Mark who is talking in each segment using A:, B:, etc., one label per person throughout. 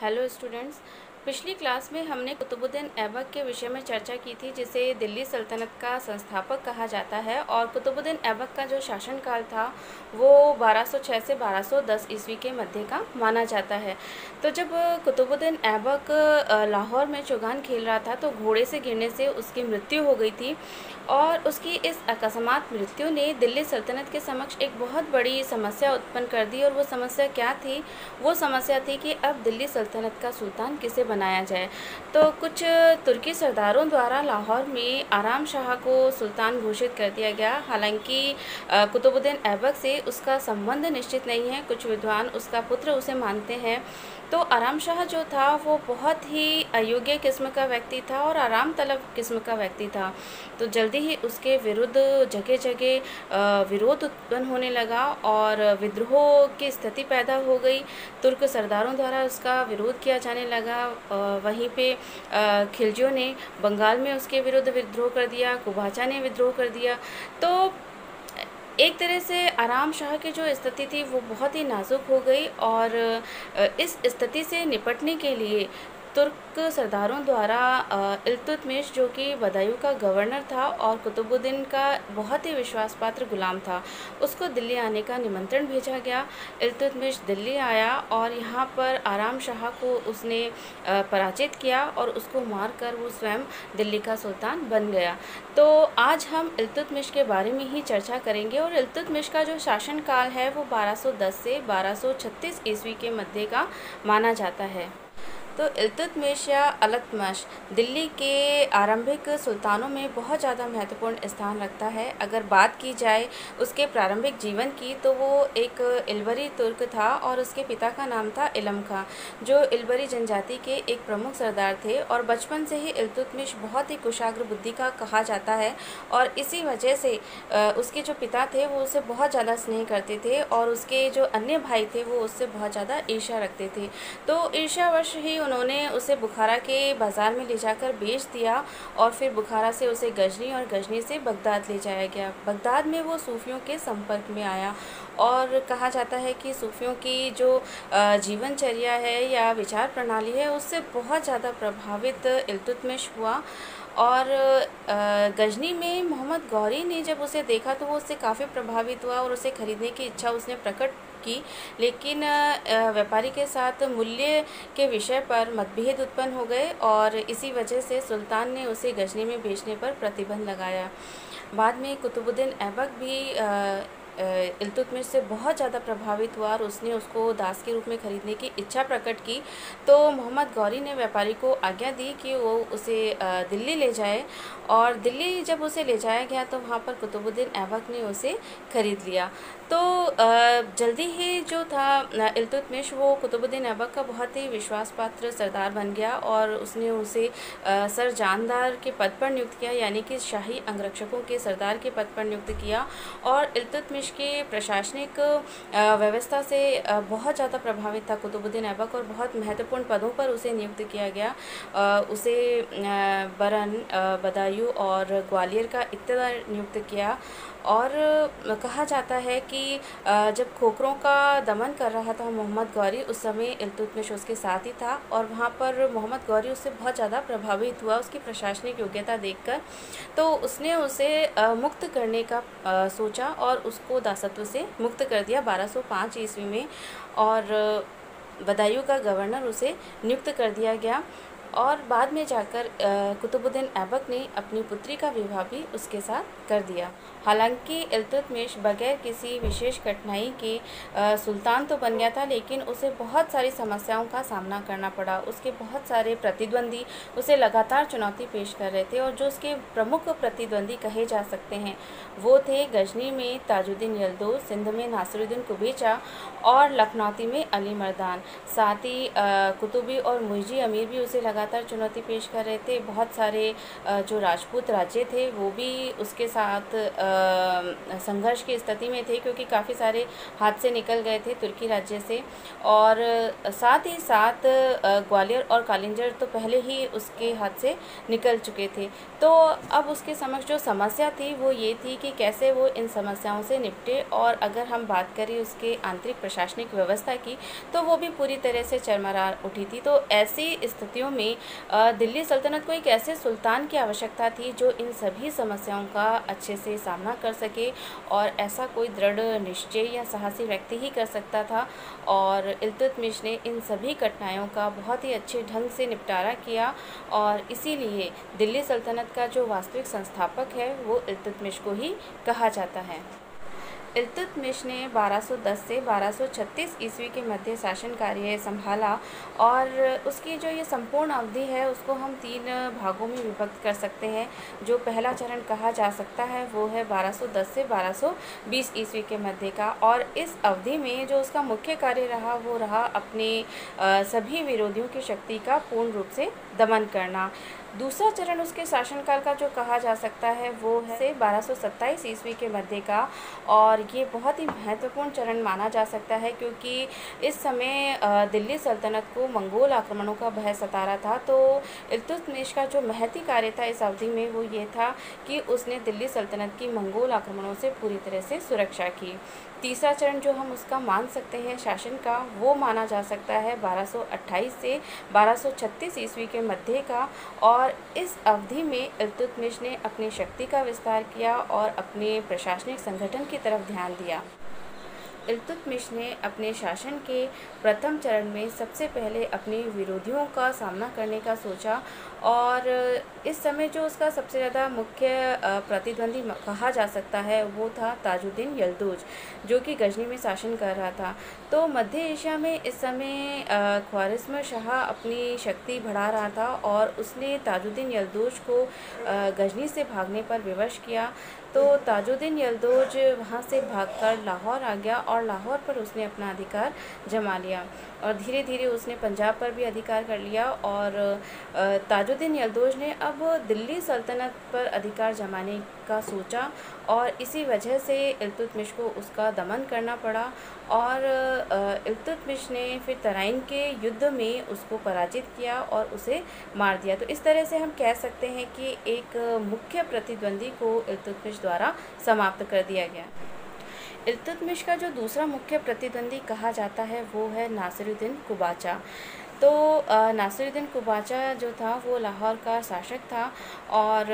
A: Hello students. पिछली class में हमने कुतुबुद्दीन ऐबक के विषय में चर्चा की थी, जिसे दिल्ली सल्तनत का संस्थापक कहा जाता है। और कुतुबुद्दीन ऐबक का जो शासनकाल था वो 1206 से 1210 ईस्वी के मध्य का माना जाता है। तो जब कुतुबुद्दीन ऐबक लाहौर में चौगान खेल रहा था तो घोड़े से गिरने से उसकी मृत्यु हो गई थी। और उसकी इस अकस्मात मृत्यु ने दिल्ली सल्तनत के समक्ष एक बहुत बड़ी समस्या उत्पन्न कर दी। और वो समस्या क्या थी? वो समस्या थी कि अब दिल्ली सल्तनत का सुल्तान किसे बनाया जाए। तो कुछ तुर्की सरदारों द्वारा लाहौर में आराम शाह को सुल्तान घोषित कर दिया गया। हालांकि कुतुबुद्दीन ऐबक से उसका संबंध निश्चित नहीं है। कुछ विद्वान उसका पुत्र उसे मानते हैं। तो आराम शाह जो था वो बहुत ही अयोग्य किस्म का व्यक्ति था और आराम तलब किस्म का व्यक्ति था। तो जल्दी ही उसके विरुद्ध जगह जगह विरोध उत्पन्न होने लगा और विद्रोह की स्थिति पैदा हो गई। तुर्क सरदारों द्वारा उसका विरोध किया जाने लगा। वहीं पे खिलजियों ने बंगाल में उसके विरुद्ध विद्रोह कर दिया, कुबाचा ने विद्रोह कर दिया। तो एक तरह से आराम शाह की जो स्थिति थी वो बहुत ही नाजुक हो गई। और इस स्थिति से निपटने के लिए तुर्क सरदारों द्वारा इल्तुतमिश, जो कि बदायूं का गवर्नर था और कुतुबुद्दीन का बहुत ही विश्वास पात्र गुलाम था, उसको दिल्ली आने का निमंत्रण भेजा गया। इल्तुतमिश दिल्ली आया और यहाँ पर आराम शाह को उसने पराजित किया और उसको मारकर वो स्वयं दिल्ली का सुल्तान बन गया। तो आज हम इल्तुतमिश के बारे में ही चर्चा करेंगे। और इल्तुतमिश का जो शासनकाल है वो 1210 से 1236 ईस्वी के मध्य का माना जाता है। तो इल्तुतमिश या इल्तुतमिश दिल्ली के आरंभिक सुल्तानों में बहुत ज़्यादा महत्वपूर्ण स्थान रखता है। अगर बात की जाए उसके प्रारंभिक जीवन की तो वो एक इलबरी तुर्क था और उसके पिता का नाम था इलम खां, जो इलबरी जनजाति के एक प्रमुख सरदार थे। और बचपन से ही इल्तुतमिश बहुत ही कुशाग्र बुद्धि का कहा जाता है और इसी वजह से उसके जो पिता थे वो उससे बहुत ज़्यादा स्नेह करते थे और उसके जो अन्य भाई थे वो उससे बहुत ज़्यादा ईर्ष्या रखते थे। तो ईर्ष्यावश ही उन्होंने उसे बुखारा के बाज़ार में ले जाकर बेच दिया और फिर बुखारा से उसे गजनी और गजनी से बगदाद ले जाया गया। बगदाद में वो सूफियों के संपर्क में आया और कहा जाता है कि सूफियों की जो जीवनचर्या है या विचार प्रणाली है उससे बहुत ज़्यादा प्रभावित इल्तुतमिश हुआ। और गजनी में मोहम्मद गौरी ने जब उसे देखा तो वो उससे काफ़ी प्रभावित हुआ और उसे खरीदने की इच्छा उसने प्रकट की। लेकिन व्यापारी के साथ मूल्य के विषय पर मतभेद उत्पन्न हो गए और इसी वजह से सुल्तान ने उसे गजनी में बेचने पर प्रतिबंध लगाया। बाद में कुतुबुद्दीन ऐबक भी इल्तुतमिश से बहुत ज़्यादा प्रभावित हुआ और उसने उसको दास के रूप में खरीदने की इच्छा प्रकट की। तो मोहम्मद गौरी ने व्यापारी को आज्ञा दी कि वो उसे दिल्ली ले जाए। और दिल्ली जब उसे ले जाया गया तो वहाँ पर कुतुबुद्दीन ऐबक ने उसे खरीद लिया। तो जल्दी ही जो था इल्तुतमिश वो कुतुबुद्दीन ऐबक का बहुत ही विश्वास पात्र सरदार बन गया और उसने उसे सर जानदार के पद पर नियुक्त किया, यानी कि शाही अंगरक्षकों के सरदार के पद पर नियुक्त किया। और इल्तुतमिश के प्रशासनिक व्यवस्था से बहुत ज़्यादा प्रभावित था कुतुबुद्दीन ऐबक और बहुत महत्वपूर्ण पदों पर उसे नियुक्त किया गया। उसे बरन, बदायूं और ग्वालियर का इक्तदार नियुक्त किया। और कहा जाता है कि जब खोखरों का दमन कर रहा था मोहम्मद गौरी, उस समय इल्तुतमिश उसके साथ ही था और वहाँ पर मोहम्मद गौरी उससे बहुत ज़्यादा प्रभावित हुआ उसकी प्रशासनिक योग्यता देखकर। तो उसने उसे मुक्त करने का सोचा और उसको दासत्व से मुक्त कर दिया 1205 ईस्वी में। और बदायूं का गवर्नर उसे नियुक्त कर दिया गया। और बाद में जाकर कुतुबुद्दीन ऐबक ने अपनी पुत्री का विवाह भी उसके साथ कर दिया। हालांकि इल्तुतमिश बगैर किसी विशेष कठिनाई के सुल्तान तो बन गया था, लेकिन उसे बहुत सारी समस्याओं का सामना करना पड़ा। उसके बहुत सारे प्रतिद्वंदी उसे लगातार चुनौती पेश कर रहे थे और जो उसके प्रमुख प्रतिद्वंदी कहे जा सकते हैं वो थे गजनी में ताजुद्दीन यलदौस, सिंध में नासिरुद्दीन कुबेचा और लखनौती में अली मर्दान। साथ ही कुतुबी और मुइज़ी अमीर भी उसे लगातार लगातार चुनौती पेश कर रहे थे। बहुत सारे जो राजपूत राज्य थे वो भी उसके साथ संघर्ष की स्थिति में थे, क्योंकि काफ़ी सारे हाथ से निकल गए थे तुर्की राज्य से। और साथ ही साथ ग्वालियर और कालिंजर तो पहले ही उसके हाथ से निकल चुके थे। तो अब उसके समक्ष जो समस्या थी वो ये थी कि कैसे वो इन समस्याओं से निपटे। और अगर हम बात करें उसके आंतरिक प्रशासनिक व्यवस्था की, तो वो भी पूरी तरह से चरमरा उठी थी। तो ऐसी स्थितियों में दिल्ली सल्तनत को एक ऐसे सुल्तान की आवश्यकता थी जो इन सभी समस्याओं का अच्छे से सामना कर सके, और ऐसा कोई दृढ़ निश्चय या साहसी व्यक्ति ही कर सकता था। और इल्तुतमिश ने इन सभी कठिनाइयों का बहुत ही अच्छे ढंग से निपटारा किया, और इसीलिए दिल्ली सल्तनत का जो वास्तविक संस्थापक है वो इल्तुतमिश को ही कहा जाता है। इल्तुतमिश ने 1210 से 1236 ईस्वी के मध्य शासन कार्य संभाला, और उसकी जो ये संपूर्ण अवधि है उसको हम 3 भागों में विभक्त कर सकते हैं। जो पहला चरण कहा जा सकता है वो है 1210 से 1220 ईस्वी के मध्य का, और इस अवधि में जो उसका मुख्य कार्य रहा वो रहा अपने सभी विरोधियों की शक्ति का पूर्ण रूप से दमन करना। दूसरा चरण उसके शासनकाल का जो कहा जा सकता है वो है 1227 ईस्वी के मध्य का, और ये बहुत ही महत्वपूर्ण चरण माना जा सकता है, क्योंकि इस समय दिल्ली सल्तनत को मंगोल आक्रमणों का भय सता रहा था। तो इल्तुतमिश का जो महती कार्य था इस अवधि में वो ये था कि उसने दिल्ली सल्तनत की मंगोल आक्रमणों से पूरी तरह से सुरक्षा की। तीसरा चरण जो हम उसका मान सकते हैं शासन का, वो माना जा सकता है 1228 से 1236 ईस्वी के मध्य का, और इस अवधि में इल्तुतमिश ने अपनी शक्ति का विस्तार किया और अपने प्रशासनिक संगठन की तरफ ध्यान दिया। इल्तुतमिश ने अपने शासन के प्रथम चरण में सबसे पहले अपने विरोधियों का सामना करने का सोचा, और इस समय जो उसका सबसे ज़्यादा मुख्य प्रतिद्वंदी कहा जा सकता है वो था ताजुद्दीन यल्दुज, जो कि गजनी में शासन कर रहा था। तो मध्य एशिया में इस समय ख्वारिज़्म शाह अपनी शक्ति बढ़ा रहा था, और उसने ताजुद्दीन यल्दुज को गजनी से भागने पर विवश किया। तो ताजुद्दीन यल्दुज वहाँ से भागकर लाहौर आ गया, और लाहौर पर उसने अपना अधिकार जमा लिया, और धीरे धीरे उसने पंजाब पर भी अधिकार कर लिया। और ताजुद्दीन यल्दुज ने अब दिल्ली सल्तनत पर अधिकार जमाने का सोचा, और इसी वजह से इल्तुतमिश को उसका दमन करना पड़ा। और इल्तुतमिश ने फिर तराइन के युद्ध में उसको पराजित किया और उसे मार दिया। तो इस तरह से हम कह सकते हैं कि एक मुख्य प्रतिद्वंदी को इल्तुतमिश द्वारा समाप्त कर दिया गया। इल्तुतमिश का जो दूसरा मुख्य प्रतिद्वंदी कहा जाता है वो है नासिरुद्दीन कुबाचा। तो नासिरुद्दीन कुबाचा जो था वो लाहौर का शासक था, और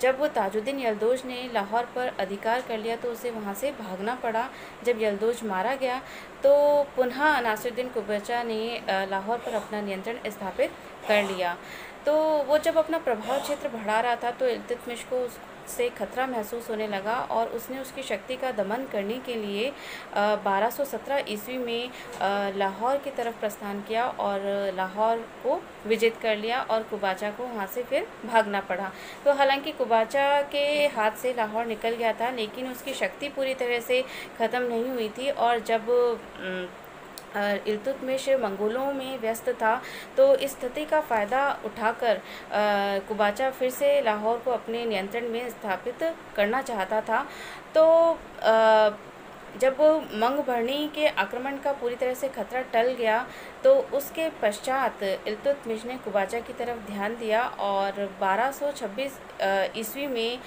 A: जब ताजुद्दीन यल्दुज ने लाहौर पर अधिकार कर लिया तो उसे वहाँ से भागना पड़ा। जब यल्दुज मारा गया तो पुनः नासिरुद्दीन कुबाचा ने लाहौर पर अपना नियंत्रण स्थापित कर लिया। तो वो जब अपना प्रभाव क्षेत्र बढ़ा रहा था तो इल्तुतमिश को से खतरा महसूस होने लगा, और उसने उसकी शक्ति का दमन करने के लिए 1217 ईस्वी में लाहौर की तरफ प्रस्थान किया और लाहौर को विजित कर लिया, और कुबाचा को वहाँ से फिर भागना पड़ा। तो हालांकि कुबाचा के हाथ से लाहौर निकल गया था, लेकिन उसकी शक्ति पूरी तरह से ख़त्म नहीं हुई थी। और जब इल्तुतमिश मंगोलों में व्यस्त था तो इस स्थिति का फ़ायदा उठाकर कुबाचा फिर से लाहौर को अपने नियंत्रण में स्थापित करना चाहता था। तो जब मंगभरनी के आक्रमण का पूरी तरह से खतरा टल गया तो उसके पश्चात इल्तुतमिश ने कुबाचा की तरफ ध्यान दिया, और 1226 ईस्वी में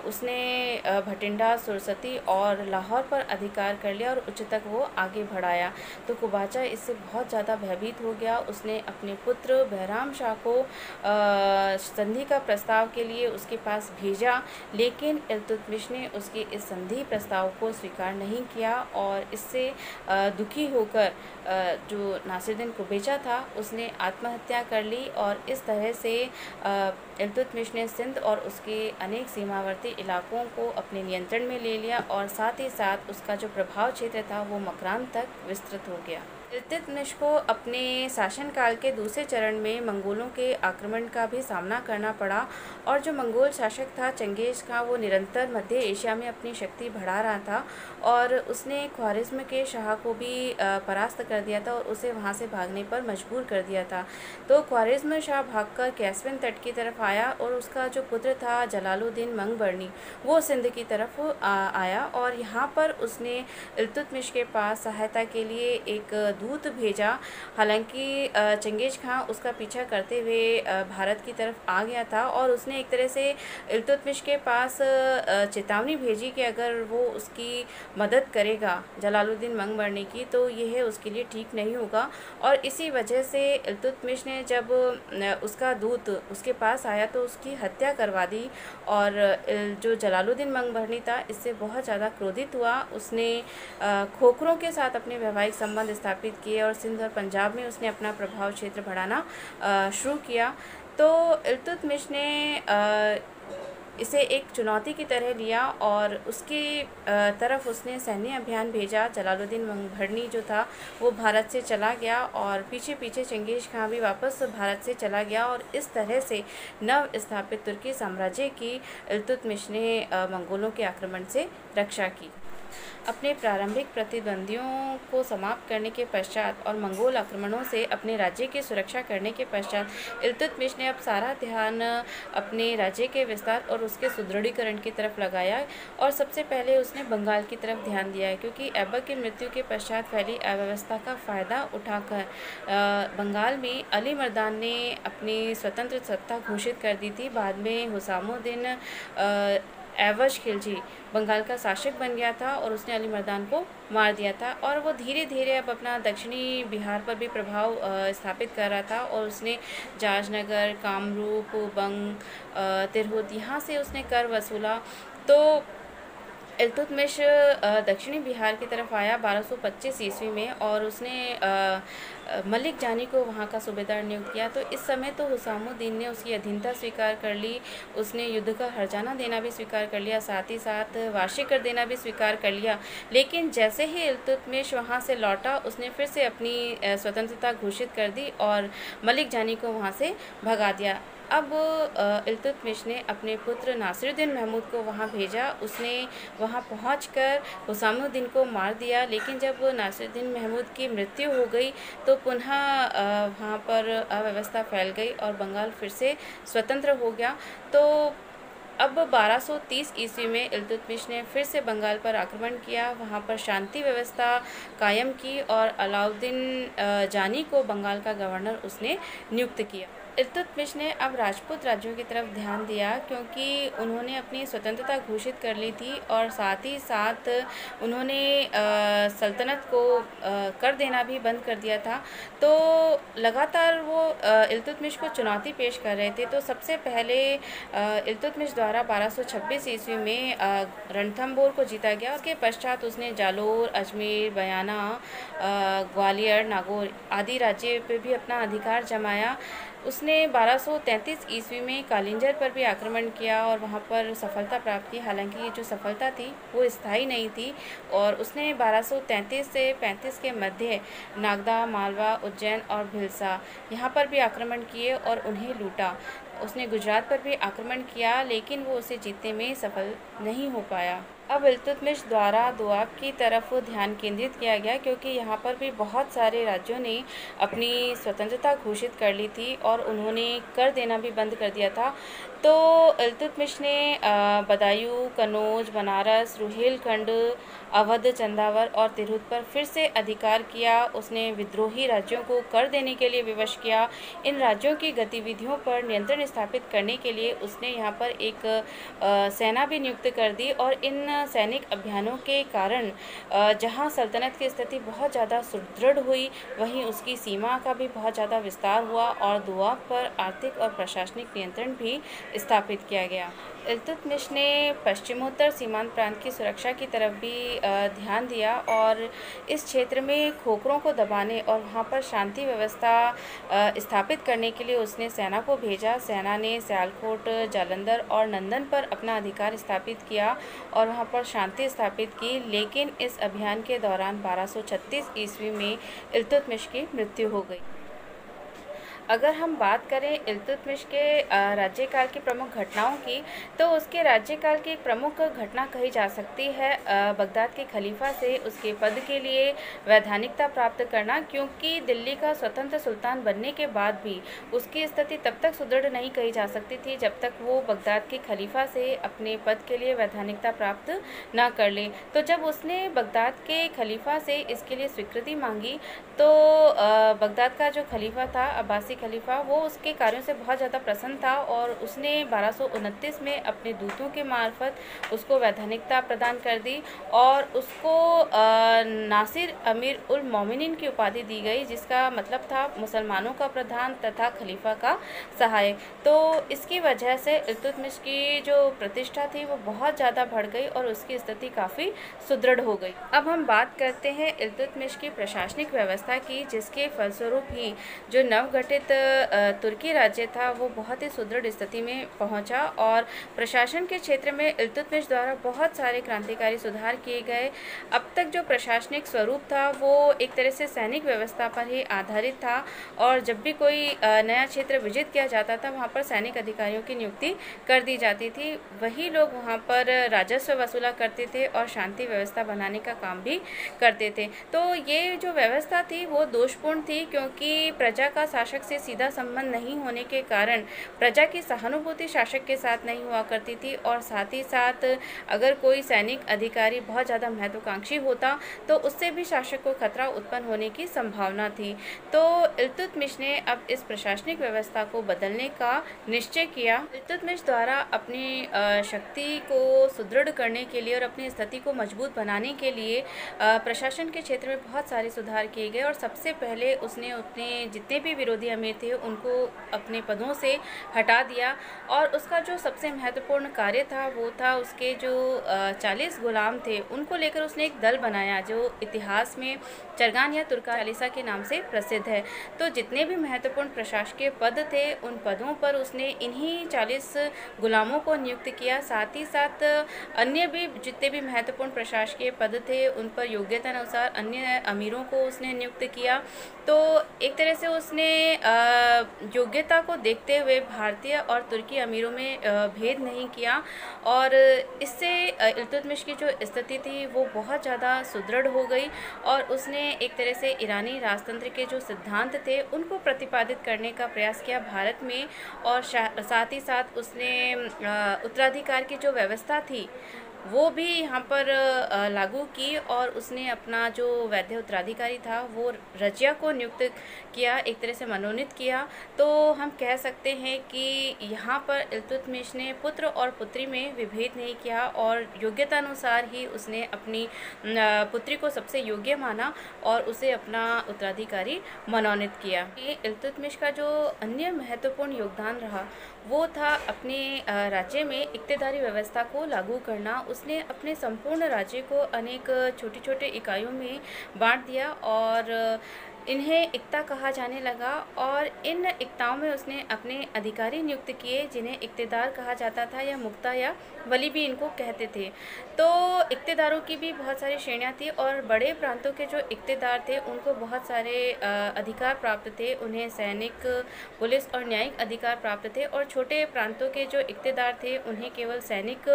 A: उसने भटिंडा, सुरसती और लाहौर पर अधिकार कर लिया और उच्च तक वो आगे बढ़ाया। तो कुबाचा इससे बहुत ज़्यादा भयभीत हो गया। उसने अपने पुत्र बहराम शाह को संधि का प्रस्ताव के लिए उसके पास भेजा, लेकिन इल्तुतमिश ने उसके इस संधि प्रस्ताव को स्वीकार नहीं किया, और इससे दुखी होकर जो नासिरुद्दीन कुबाचा था उसने आत्महत्या कर ली। और इस तरह से इल्तुतमिश ने सिंध और उसके अनेक सीमावर्ती इलाकों को अपने नियंत्रण में ले लिया, और साथ ही साथ उसका जो प्रभाव क्षेत्र था वो मकरान तक विस्तृत हो गया। इल्तुतमिश को अपने शासनकाल के दूसरे चरण में मंगोलों के आक्रमण का भी सामना करना पड़ा और जो मंगोल शासक था चंगेज़ खां, वो निरंतर मध्य एशिया में अपनी शक्ति बढ़ा रहा था और उसने ख्वारिज़्म के शाह को भी परास्त कर दिया था और उसे वहां से भागने पर मजबूर कर दिया था। तो ख्वारिज़्म शाह भागकर कैस्पियन तट की तरफ आया और उसका जो पुत्र था जलालुद्दीन मंगबर्नी, वो सिंध की तरफ आया और यहाँ पर उसने इल्तुतमिश के पास सहायता के लिए एक दूत भेजा। हालांकि चंगेज़ खां उसका पीछा करते हुए भारत की तरफ आ गया था और उसने एक तरह से इल्तुतमिश के पास चेतावनी भेजी कि अगर वो उसकी मदद करेगा जलालुद्दीन मंगबर्नी की, तो यह उसके लिए ठीक नहीं होगा। और इसी वजह से इल्तुतमिश ने जब उसका दूत उसके पास आया तो उसकी हत्या करवा दी और जो जलालुद्दीन मंगबर्नी था इससे बहुत ज़्यादा क्रोधित हुआ। उसने खोखरों के साथ अपने वैवाहिक संबंध स्थापित किए और सिंध और पंजाब में उसने अपना प्रभाव क्षेत्र बढ़ाना शुरू किया। तो इल्तुतमिश ने इसे एक चुनौती की तरह लिया और उसकी तरफ उसने सैन्य अभियान भेजा। जलालुद्दीन मंगबर्नी जो था वो भारत से चला गया और पीछे पीछे चंगेज़ खां भी वापस भारत से चला गया और इस तरह से नव स्थापित तुर्की साम्राज्य की इल्तुतमिश ने मंगोलों के आक्रमण से रक्षा की। अपने प्रारंभिक प्रतिद्वंदियों को समाप्त करने के पश्चात और मंगोल आक्रमणों से अपने राज्य की सुरक्षा करने के पश्चात इल्तुतमिश ने अब सारा ध्यान अपने राज्य के विस्तार और उसके सुदृढ़ीकरण की तरफ लगाया और सबसे पहले उसने बंगाल की तरफ ध्यान दिया, क्योंकि ऐबक की मृत्यु के पश्चात फैली अव्यवस्था का फ़ायदा उठाकर बंगाल में अली मर्दान ने अपनी स्वतंत्र सत्ता घोषित कर दी थी। बाद में हुसामुद्दीन ऐबक खिलजी बंगाल का शासक बन गया था और उसने अली मर्दान को मार दिया था और वो धीरे धीरे अब अपना दक्षिणी बिहार पर भी प्रभाव स्थापित कर रहा था और उसने जाजनगर, कामरूप, बंग, तिरहुत यहाँ से उसने कर वसूला। तो इल्तुतमिश दक्षिणी बिहार की तरफ आया 1225 ईस्वी में और उसने मलिक जानी को वहाँ का सूबेदार नियुक्त किया। तो इस समय तो हुसामुद्दीन ने उसकी अधीनता स्वीकार कर ली, उसने युद्ध का हर्जाना देना भी स्वीकार कर लिया, साथ ही साथ वार्षिक कर देना भी स्वीकार कर लिया। लेकिन जैसे ही इल्तुतमिश वहाँ से लौटा उसने फिर से अपनी स्वतंत्रता घोषित कर दी और मलिक जानी को वहाँ से भगा दिया। अब इल्तुतमिश ने अपने पुत्र नासिरुद्दीन महमूद को वहाँ भेजा। उसने वहाँ पहुंचकर हुसामुद्दीन को मार दिया, लेकिन जब नासिरुद्दीन महमूद की मृत्यु हो गई तो पुनः वहाँ पर अव्यवस्था फैल गई और बंगाल फिर से स्वतंत्र हो गया। तो अब 1230 ईस्वी में इल्तुतमिश ने फिर से बंगाल पर आक्रमण किया, वहाँ पर शांति व्यवस्था कायम की और अलाउद्दीन जानी को बंगाल का गवर्नर उसने नियुक्त किया। इल्तुतमिश ने अब राजपूत राज्यों की तरफ ध्यान दिया, क्योंकि उन्होंने अपनी स्वतंत्रता घोषित कर ली थी और साथ ही साथ उन्होंने सल्तनत को कर देना भी बंद कर दिया था। तो लगातार वो इल्तुतमिश को चुनौती पेश कर रहे थे। तो सबसे पहले इल्तुतमिश द्वारा 1226 ईस्वी में रणथंबोर को जीता गया। उसके पश्चात उसने जालोर, अजमेर, बयाना, ग्वालियर, नागौर आदि राज्य पर भी अपना अधिकार जमाया। उसने 1233 ईस्वी में कालिंजर पर भी आक्रमण किया और वहाँ पर सफलता प्राप्त की। हालांकि ये जो सफलता थी वो स्थायी नहीं थी और उसने 1233 से 35 के मध्य नागदा, मालवा, उज्जैन और भिलसा यहाँ पर भी आक्रमण किए और उन्हें लूटा। उसने गुजरात पर भी आक्रमण किया, लेकिन वो उसे जीतने में सफल नहीं हो पाया। अब इल्तुतमिश द्वारा दोआब की तरफ ध्यान केंद्रित किया गया, क्योंकि यहाँ पर भी बहुत सारे राज्यों ने अपनी स्वतंत्रता घोषित कर ली थी और उन्होंने कर देना भी बंद कर दिया था। तो इल्तुतमिश ने बदायूं, कन्नौज, बनारस, रुहेलखंड, अवध, चंदावर और तिरहुत पर फिर से अधिकार किया। उसने विद्रोही राज्यों को कर देने के लिए विवश किया। इन राज्यों की गतिविधियों पर नियंत्रण स्थापित करने के लिए उसने यहाँ पर एक सेना भी नियुक्त कर दी और इन सैनिक अभियानों के कारण जहाँ सल्तनत की स्थिति बहुत ज़्यादा सुदृढ़ हुई, वहीं उसकी सीमा का भी बहुत ज़्यादा विस्तार हुआ और दोआब पर आर्थिक और प्रशासनिक नियंत्रण भी स्थापित किया गया। इल्तुतमिश ने पश्चिमोत्तर सीमांत प्रांत की सुरक्षा की तरफ भी ध्यान दिया और इस क्षेत्र में खोखरों को दबाने और वहाँ पर शांति व्यवस्था स्थापित करने के लिए उसने सेना को भेजा। सेना ने सियालकोट, जालंधर और नंदन पर अपना अधिकार स्थापित किया और वहाँ पर शांति स्थापित की। लेकिन इस अभियान के दौरान 1236 ईस्वी में इल्तुतमिश की मृत्यु हो गई। अगर हम बात करें इल्तुतमिश के राज्यकाल की प्रमुख घटनाओं की, तो उसके राज्यकाल की एक प्रमुख घटना कही जा सकती है बगदाद के खलीफा से उसके पद के लिए वैधानिकता प्राप्त करना, क्योंकि दिल्ली का स्वतंत्र सुल्तान बनने के बाद भी उसकी स्थिति तब तक सुदृढ़ नहीं कही जा सकती थी जब तक वो बगदाद के खलीफा से अपने पद के लिए वैधानिकता प्राप्त ना कर ले। तो जब उसने बगदाद के खलीफा से इसके लिए स्वीकृति मांगी, तो बगदाद का जो खलीफा था, अब्बासी खलीफा, वो उसके कार्यों से बहुत ज़्यादा प्रसन्न था और उसने 1229 में अपने दूतों के मार्फत उसको वैधानिकता प्रदान कर दी और उसको नासिर अमीर उल मोमिनीन की उपाधि दी गई, जिसका मतलब था मुसलमानों का प्रधान तथा खलीफा का सहायक। तो इसकी वजह से इल्तुतमिश की जो प्रतिष्ठा थी वो बहुत ज़्यादा बढ़ गई और उसकी स्थिति काफ़ी सुदृढ़ हो गई। अब हम बात करते हैं इल्तुतमिश की प्रशासनिक व्यवस्था की, जिसके फलस्वरूप ही जो नवगठित तुर्की राज्य था वो बहुत ही सुदृढ़ स्थिति में पहुंचा और प्रशासन के क्षेत्र में इल्तुतमिश द्वारा बहुत सारे क्रांतिकारी सुधार किए गए। अब तक जो प्रशासनिक स्वरूप था वो एक तरह से सैनिक व्यवस्था पर ही आधारित था और जब भी कोई नया क्षेत्र विजित किया जाता था वहाँ पर सैनिक अधिकारियों की नियुक्ति कर दी जाती थी। वही लोग वहाँ पर राजस्व वसूला करते थे और शांति व्यवस्था बनाने का काम भी करते थे। तो ये जो व्यवस्था थी वो दोषपूर्ण थी, क्योंकि प्रजा का शासक से सीधा संबंध नहीं होने के कारण प्रजा की सहानुभूति शासक के साथ नहीं हुआ करती थी और साथ ही साथ अगर कोई सैनिक अधिकारी बहुत ज़्यादा महत्वाकांक्षी होता तो उससे भी शासक को खतरा उत्पन्न होने की संभावना थी। तो इल्तुतमिश ने अब इस प्रशासनिक व्यवस्था को बदलने का निश्चय किया। इल्तुतमिश द्वारा अपनी शक्ति को सुदृढ़ करने के लिए और अपनी स्थिति को मजबूत बनाने के लिए प्रशासन के क्षेत्र में बहुत सारे सुधार किए गए और सबसे पहले उसने अपने जितने भी विरोधी अमीर थे उनको अपने पदों से हटा दिया और उसका जो सबसे महत्वपूर्ण कार्य था वो था उसके जो 40 गुलाम थे उनको लेकर उसने एक दल बनाया जो इतिहास में चरगान या तुर्का चालीसा के नाम से प्रसिद्ध है। तो जितने भी महत्वपूर्ण प्रशासकीय पद थे उन पदों पर उसने इन्हीं 40 गुलामों को नियुक्त किया। साथ ही साथ अन्य भी जितने भी महत्वपूर्ण प्रशासकीय पद थे उन पर योग्यता अनुसार अन्य अमीरों को उसने नियुक्त किया। तो एक तरह से उसने योग्यता को देखते हुए भारतीय और तुर्की अमीरों में भेद नहीं किया और इससे इल्तुतमिश की जो स्थिति थी वो बहुत ज़्यादा सुदृढ़ हो गई और उसने एक तरह से ईरानी राजतंत्र के जो सिद्धांत थे उनको प्रतिपादित करने का प्रयास किया भारत में और साथ ही साथ उसने उत्तराधिकार की जो व्यवस्था थी वो भी यहाँ पर लागू की और उसने अपना जो वैध उत्तराधिकारी था वो रजिया को नियुक्त किया, एक तरह से मनोनीत किया। तो हम कह सकते हैं कि यहाँ पर इल्तुतमिश ने पुत्र और पुत्री में विभेद नहीं किया और योग्यता अनुसार ही उसने अपनी पुत्री को सबसे योग्य माना और उसे अपना उत्तराधिकारी मनोनीत किया। ये इल्तुतमिश का जो अन्य महत्वपूर्ण योगदान रहा वो था अपने राज्य में इक्तेदारी व्यवस्था को लागू करना। उसने अपने संपूर्ण राज्य को अनेक छोटी छोटी इकाइयों में बांट दिया और इन्हें इक्ता कहा जाने लगा और इन इक्ताओं में उसने अपने अधिकारी नियुक्त किए जिन्हें इक्तेदार कहा जाता था या मुक्ता या वली भी इनको कहते थे। तो इक्तेदारों की भी बहुत सारी श्रेणियां थी और बड़े प्रांतों के जो इक्तेदार थे उनको बहुत सारे अधिकार प्राप्त थे, उन्हें सैनिक, पुलिस और न्यायिक अधिकार प्राप्त थे और छोटे प्रांतों के जो इक्तेदार थे उन्हें केवल सैनिक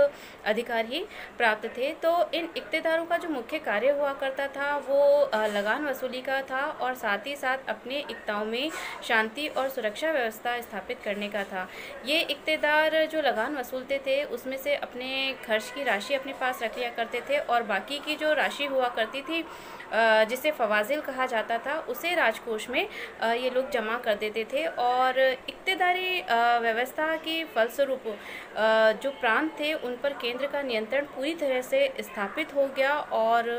A: अधिकार ही प्राप्त थे। तो इन इक्तेदारों का जो मुख्य कार्य हुआ करता था वो लगान वसूली का था और साथ ही साथ अपने इक्ताओं में शांति और सुरक्षा व्यवस्था स्थापित करने का था। ये इक्तेदार जो लगान वसूलते थे उसमें से अपने खर्च की राशि अपने पास रख लिया करते थे और बाकी की जो राशि हुआ करती थी जिसे फवाजिल कहा जाता था उसे राजकोष में ये लोग जमा कर देते थे। और इक्तेदारी व्यवस्था की फलस्वरूप जो प्रांत थे उन पर केंद्र का नियंत्रण पूरी तरह से स्थापित हो गया और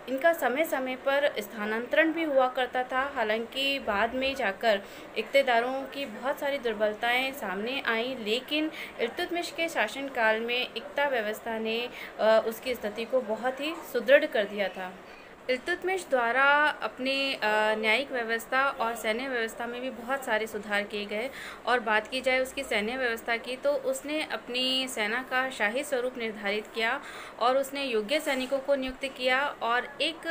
A: इनका समय समय पर स्थानांतरण भी हुआ करता था। हालांकि बाद में जाकर इक़्तिदारों की बहुत सारी दुर्बलताएं सामने आईं, लेकिन इल्तुतमिश के शासनकाल में इक्ता व्यवस्था ने उसकी स्थिति को बहुत ही सुदृढ़ कर दिया था। इल्तुतमिश द्वारा अपने न्यायिक व्यवस्था और सैन्य व्यवस्था में भी बहुत सारे सुधार किए गए। और बात की जाए उसकी सैन्य व्यवस्था की, तो उसने अपनी सेना का शाही स्वरूप निर्धारित किया और उसने योग्य सैनिकों को नियुक्त किया। और एक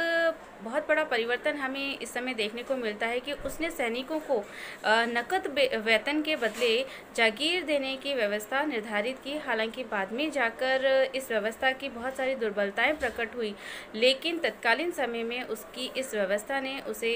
A: बहुत बड़ा परिवर्तन हमें इस समय देखने को मिलता है कि उसने सैनिकों को नकद वेतन के बदले जागीर देने की व्यवस्था निर्धारित की। हालांकि बाद में जाकर इस व्यवस्था की बहुत सारी दुर्बलताएं प्रकट हुई, लेकिन तत्कालीन समय में उसकी इस व्यवस्था ने उसे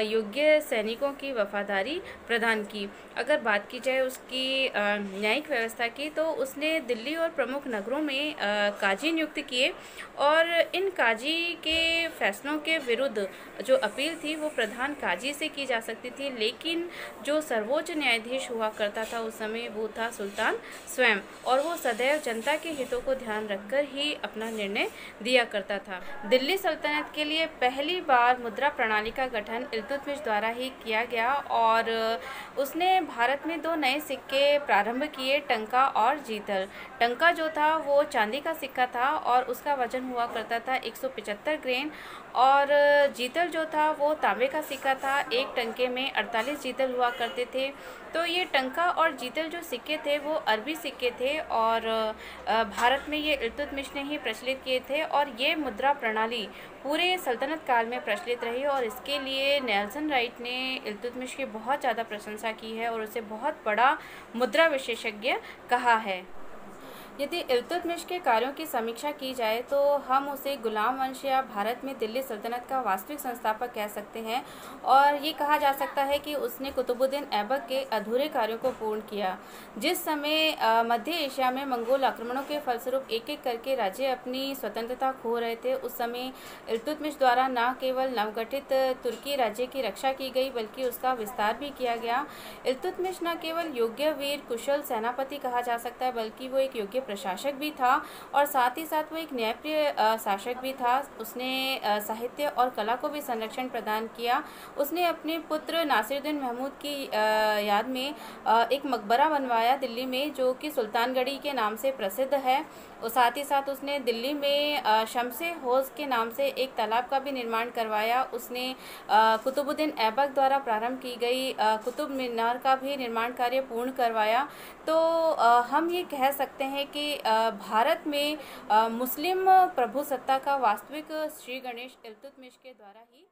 A: योग्य सैनिकों की वफादारी प्रदान की। अगर बात की जाए उसकी न्यायिक व्यवस्था की, तो उसने दिल्ली और प्रमुख नगरों में काजी नियुक्त किए और इन काजी के फैसलों के विरुद्ध जो अपील थी वो प्रधान काजी से की जा सकती थी, लेकिन जो सर्वोच्च न्यायाधीश हुआ करता था उस समय वो था सुल्तान स्वयं, और वो सदैव जनता के हितों को ध्यान रखकर ही अपना निर्णय दिया करता था। दिल्ली सल्तनत के लिए पहली बार मुद्रा प्रणाली का गठन इल्तुतमिश द्वारा ही किया गया और उसने भारत में 2 नए सिक्के प्रारंभ किए, टंका और जीतल। टंका जो था वो चांदी का सिक्का था और उसका वजन हुआ करता था 175 ग्रेन, और जीतल जो था वो तांबे का सिक्का था। एक टंके में 48 जीतल हुआ करते थे। तो ये टंका और जीतल जो सिक्के थे वो अरबी सिक्के थे और भारत में ये इल्तुतमिश ने ही प्रचलित किए थे और ये मुद्रा प्रणाली पूरे सल्तनत काल में प्रचलित रही और इसके लिए नेल्सन राइट ने इल्तुतमिश की बहुत ज़्यादा प्रशंसा की है और उसे बहुत बड़ा मुद्रा विशेषज्ञ कहा है। यदि इल्तुतमिश के कार्यों की समीक्षा की जाए तो हम उसे गुलाम वंश या भारत में दिल्ली सल्तनत का वास्तविक संस्थापक कह सकते हैं और ये कहा जा सकता है कि उसने कुतुबुद्दीन ऐबक के अधूरे कार्यों को पूर्ण किया। जिस समय मध्य एशिया में मंगोल आक्रमणों के फलस्वरूप एक एक करके राज्य अपनी स्वतंत्रता खो रहे थे, उस समय इल्तुतमिश द्वारा न केवल नवगठित तुर्की राज्य की रक्षा की गई बल्कि उसका विस्तार भी किया गया। इल्तुतमिश न केवल योग्य वीर कुशल सेनापति कहा जा सकता है बल्कि वो एक योग्य प्रशासक भी था और साथ ही साथ वो एक न्यायप्रिय शासक भी था। उसने साहित्य और कला को भी संरक्षण प्रदान किया। उसने अपने पुत्र नासिरुद्दीन महमूद की याद में एक मकबरा बनवाया दिल्ली में, जो कि सुल्तानगढ़ी के नाम से प्रसिद्ध है। और साथ ही साथ उसने दिल्ली में शम्से हौज के नाम से एक तालाब का भी निर्माण करवाया। उसने कुतुबुद्दीन ऐबक द्वारा प्रारंभ की गई कुतुब मीनार का भी निर्माण कार्य पूर्ण करवाया। तो हम ये कह सकते हैं कि भारत में मुस्लिम प्रभुसत्ता का वास्तविक श्री गणेश इल्तुतमिश के द्वारा ही